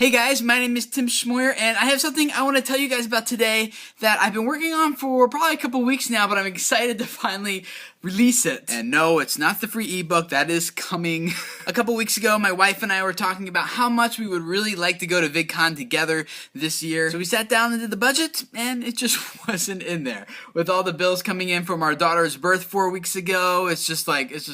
Hey guys, my name is Tim Schmoyer, and I have something I want to tell you guys about today that I've been working on for probably a couple weeks now, but I'm excited to finally release it. And no, it's not the free ebook. That is coming. A couple weeks ago, my wife and I were talking about how much we would really like to go to VidCon together this year. So we sat down and did the budget, and it just wasn't in there. With all the bills coming in from our daughter's birth 4 weeks ago, it's just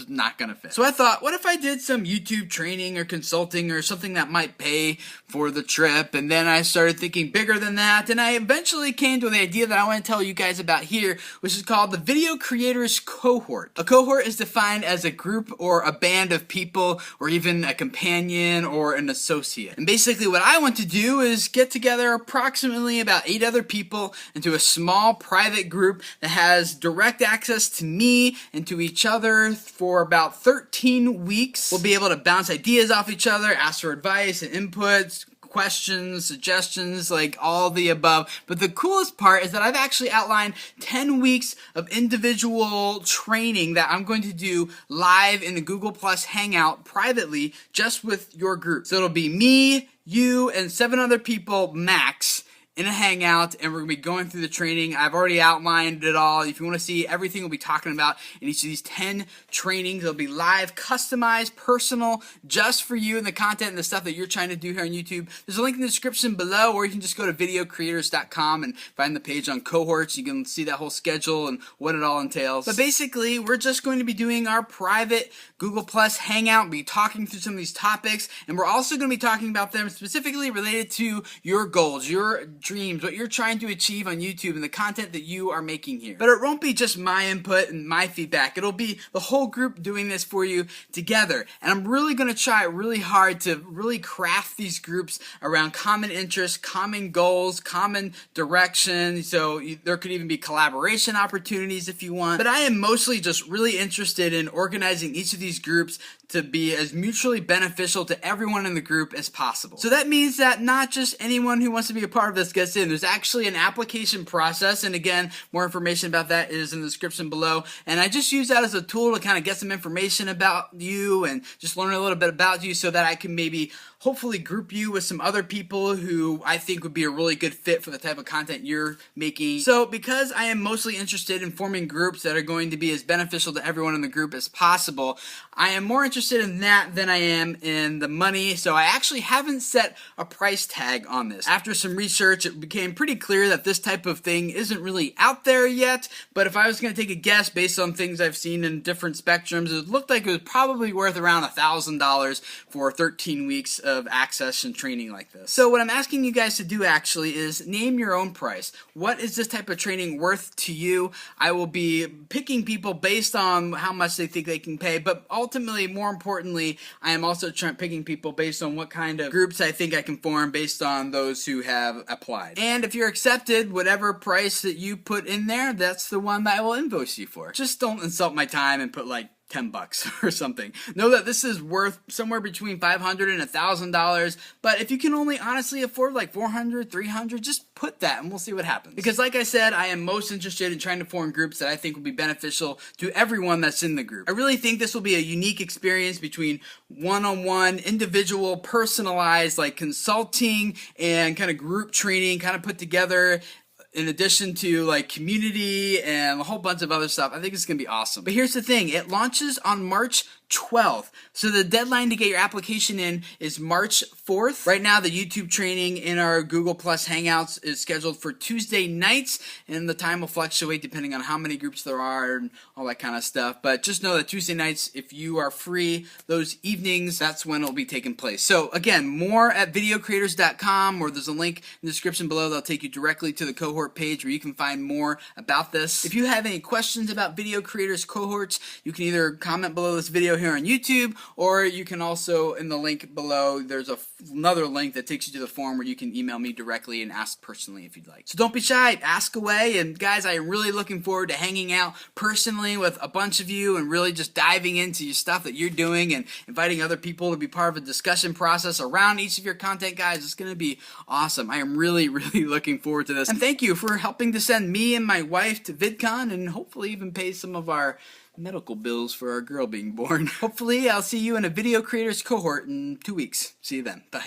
not gonna fit. So I thought, what if I did some YouTube training or consulting or something that might pay for the trip? And then I started thinking bigger than that, and I eventually came to the idea that I want to tell you guys about here, which is called the Video Creators Cohort. A cohort is defined as a group or a band of people, or even a companion or an associate. And basically what I want to do is get together approximately about 8 other people into a small private group that has direct access to me and to each other for about 13 weeks. We'll be able to bounce ideas off each other, ask for advice and inputs, questions, suggestions, like all the above. But the coolest part is that I've actually outlined 10 weeks of individual training that I'm going to do live in the Google Plus Hangout privately just with your group. So it'll be me, you, and 7 other people max in a hangout, and we're going to be going through the training. I've already outlined it all. If you want to see everything we'll be talking about in each of these 10 trainings, it'll be live, customized, personal, just for you and the content and the stuff that you're trying to do here on YouTube. There's a link in the description below, or you can just go to videocreators.com and find the page on cohorts. You can see that whole schedule and what it all entails. But basically, we're just going to be doing our private Google Plus Hangout, be talking through some of these topics, and we're also going to be talking about them specifically related to your goals, your dreams, what you're trying to achieve on YouTube and the content that you are making here. But it won't be just my input and my feedback. It'll be the whole group doing this for you together. And I'm really going to try really hard to really craft these groups around common interests, common goals, common direction. So there could even be collaboration opportunities if you want. But I am mostly just really interested in organizing each of these groups to be as mutually beneficial to everyone in the group as possible. So that means that not just anyone who wants to be a part of this gets in. There's actually an application process, and again, more information about that is in the description below. And I just use that as a tool to kind of get some information about you and just learn a little bit about you so that I can maybe hopefully group you with some other people who I think would be a really good fit for the type of content you're making. So because I am mostly interested in forming groups that are going to be as beneficial to everyone in the group as possible, I am more interested in that than I am in the money. So I actually haven't set a price tag on this. After some research, it became pretty clear that this type of thing isn't really out there yet. But if I was going to take a guess based on things I've seen in different spectrums, it looked like it was probably worth around $1,000 for 13 weeks of access and training like this. So what I'm asking you guys to do actually is name your own price. What is this type of training worth to you? I will be picking people based on how much they think they can pay, but ultimately, more importantly, I am also picking people based on what kind of groups I think I can form based on those who have applied. And if you're accepted, whatever price that you put in there, that's the one that I will invoice you for. Just don't insult my time and put like $10 or something. Know that this is worth somewhere between $500 and $1,000, but if you can only honestly afford like $400, $300, just put that and we'll see what happens. Because like I said, I am most interested in trying to form groups that I think will be beneficial to everyone that's in the group. I really think this will be a unique experience between one-on-one, individual, personalized, like consulting and kind of group training kind of put together, in addition to like community and a whole bunch of other stuff. I think it's going to be awesome. But here's the thing. It launches on March 12th. So the deadline to get your application in is March 4th. Right now, the YouTube training in our Google Plus Hangouts is scheduled for Tuesday nights, and the time will fluctuate depending on how many groups there are and all that kind of stuff. But just know that Tuesday nights, if you are free those evenings, that's when it'll be taking place. So again, more at videocreators.com, or there's a link in the description below that'll take you directly to the cohort page where you can find more about this. If you have any questions about Video Creators Cohorts, you can either comment below this video here on YouTube, or you can also, in the link below, there's another link that takes you to the form where you can email me directly and ask personally if you'd like. So don't be shy, ask away, and guys, I am really looking forward to hanging out personally with a bunch of you and really just diving into your stuff that you're doing and inviting other people to be part of a discussion process around each of your content, guys. It's going to be awesome. I am really, really looking forward to this. And thank you for helping to send me and my wife to VidCon and hopefully even pay some of our medical bills for our girl being born. Hopefully, I'll see you in a Video Creators Cohort in 2 weeks. See you then. Bye.